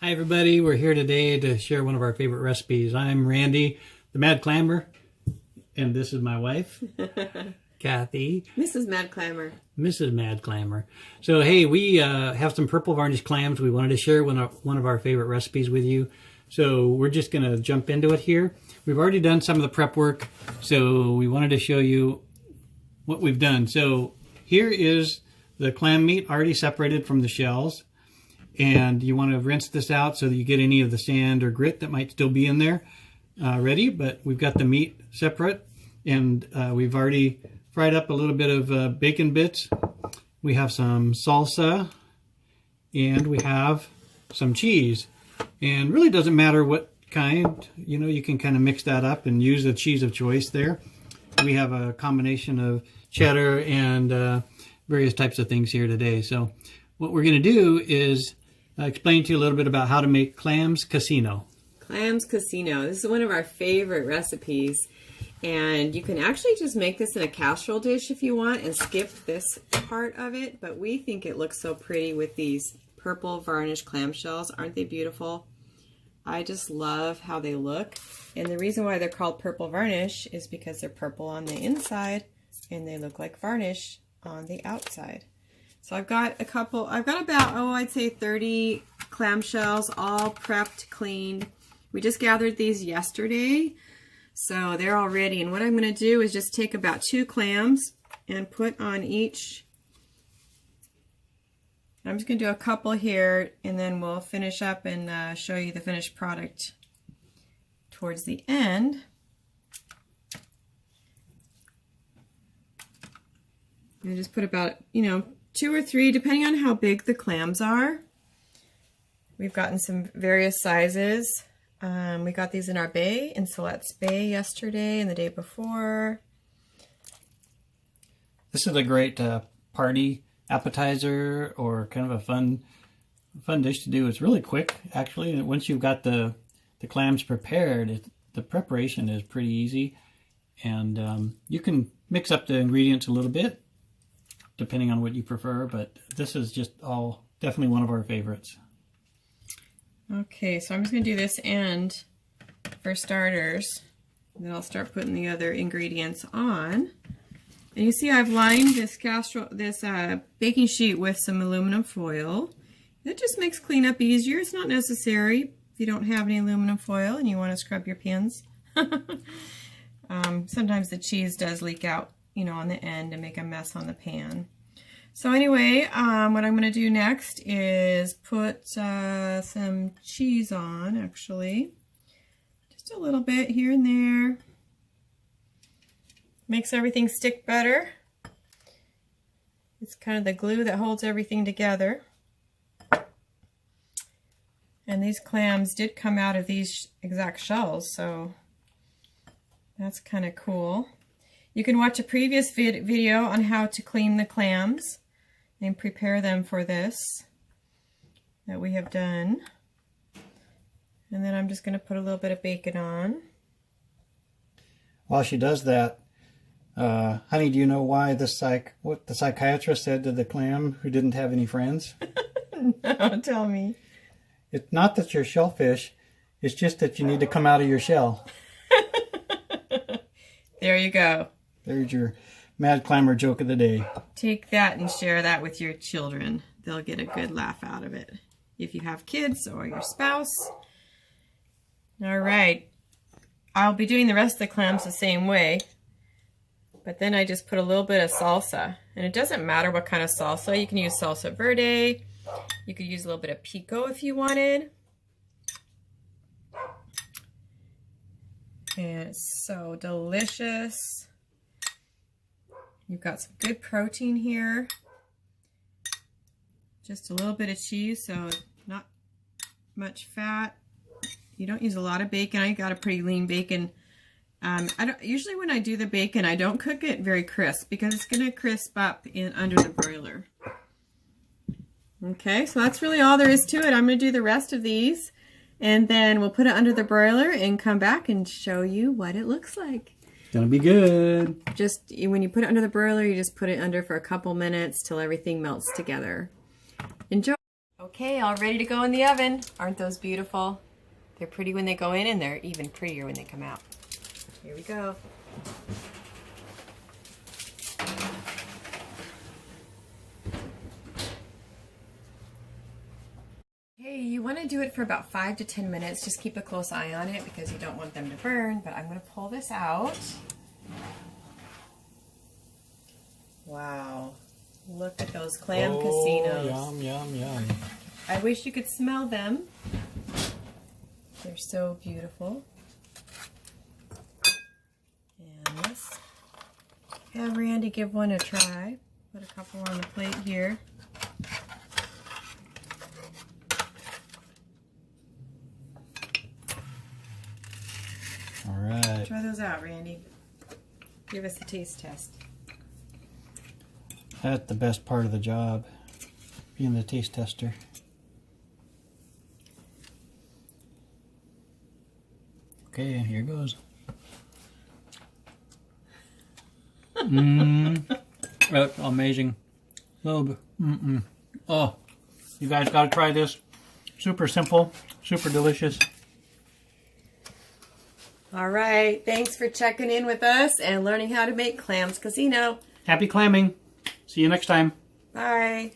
Hi everybody, we're here today to share one of our favorite recipes. I'm Randy, the Mad Clammer, and this is my wife, Kathy. Mrs. Mad Clammer. Mrs. Mad Clammer. So hey, we have some purple varnish clams. We wanted to share one of our favorite recipes with you. So we're just going to jump into it here. We've already done some of the prep work, so we wanted to show you what we've done. So here is the clam meat already separated from the shells. And you want to rinse this out so that you get any of the sand or grit that might still be in there ready. But we've got the meat separate, and we've already fried up a little bit of bacon bits. We have some salsa, and we have some cheese. And really doesn't matter what kind. You know, you can kind of mix that up and use the cheese of choice there. We have a combination of cheddar and various types of things here today. So what we're going to do is explain to you a little bit about how to make clams casino. Clams casino. This is one of our favorite recipes. And you can actually just make this in a casserole dish if you want and skip this part of it. But we think it looks so pretty with these purple varnish clam shells. Aren't they beautiful? I just love how they look. And the reason why they're called purple varnish is because they're purple on the inside and they look like varnish on the outside. So I've got about, I'd say 30 clam shells, all prepped, cleaned. We just gathered these yesterday, so they're all ready. And what I'm going to do is just take about 2 clams and put on each. I'm just going to do a couple here, and then we'll finish up and show you the finished product towards the end. And just put about, 2 or 3, depending on how big the clams are. We've gotten some various sizes. We got these in our bay, in Siletz Bay yesterday and the day before. This is a great party appetizer or kind of a fun dish to do. It's really quick, actually. And once you've got the clams prepared, the preparation is pretty easy. And you can mix up the ingredients a little bit, depending on what you prefer, but this is just definitely one of our favorites. Okay, so I'm just going to do this end for starters, and then I'll start putting the other ingredients on. And you see I've lined this baking sheet with some aluminum foil. It just makes cleanup easier. It's not necessary if you don't have any aluminum foil and you want to scrub your pins. Sometimes the cheese does leak out, on the end and make a mess on the pan. So anyway, what I'm going to do next is put some cheese on, actually. Just a little bit here and there. Makes everything stick better. It's kind of the glue that holds everything together. And these clams did come out of these exact shells, so that's kind of cool. You can watch a previous video on how to clean the clams and prepare them for this that we have done. And then I'm just going to put a little bit of bacon on. While she does that, honey, do you know why what the psychiatrist said to the clam who didn't have any friends? No, tell me. It's not that you're shellfish, it's just that you need to come out of your shell. There you go. There's your Mad Clammer joke of the day. Take that and share that with your children. They'll get a good laugh out of it. If you have kids or your spouse. All right. I'll be doing the rest of the clams the same way. But then I just put a little bit of salsa. And it doesn't matter what kind of salsa. You can use salsa verde. You could use a little bit of pico if you wanted. And it's so delicious. You've got some good protein here. Just a little bit of cheese, so not much fat. You don't use a lot of bacon. I got a pretty lean bacon. Usually when I do the bacon, I don't cook it very crisp because it's going to crisp up under the broiler. Okay, so that's really all there is to it. I'm going to do the rest of these, and then we'll put it under the broiler and come back and show you what it looks like. It's gonna be good. Just when you put it under the broiler, you just put it under for a couple minutes till everything melts together. Enjoy. Okay, all ready to go in the oven. Aren't those beautiful? They're pretty when they go in, and they're even prettier when they come out. Here we go. Okay, you want to do it for about 5 to 10 minutes. Just keep a close eye on it because you don't want them to burn. But I'm going to pull this out. Wow. Look at those clam casinos. Yum, yum, yum. I wish you could smell them. They're so beautiful. And let's have Randy give one a try. Put a couple on the plate here. All right. Try those out, Randy. Give us a taste test. That's the best part of the job, being the taste tester. Okay, here goes. That's amazing. Oh, oh, you guys got to try this. Super simple, super delicious. All right, thanks for checking in with us and learning how to make Clams Casino. Happy clamming. See you next time. Bye.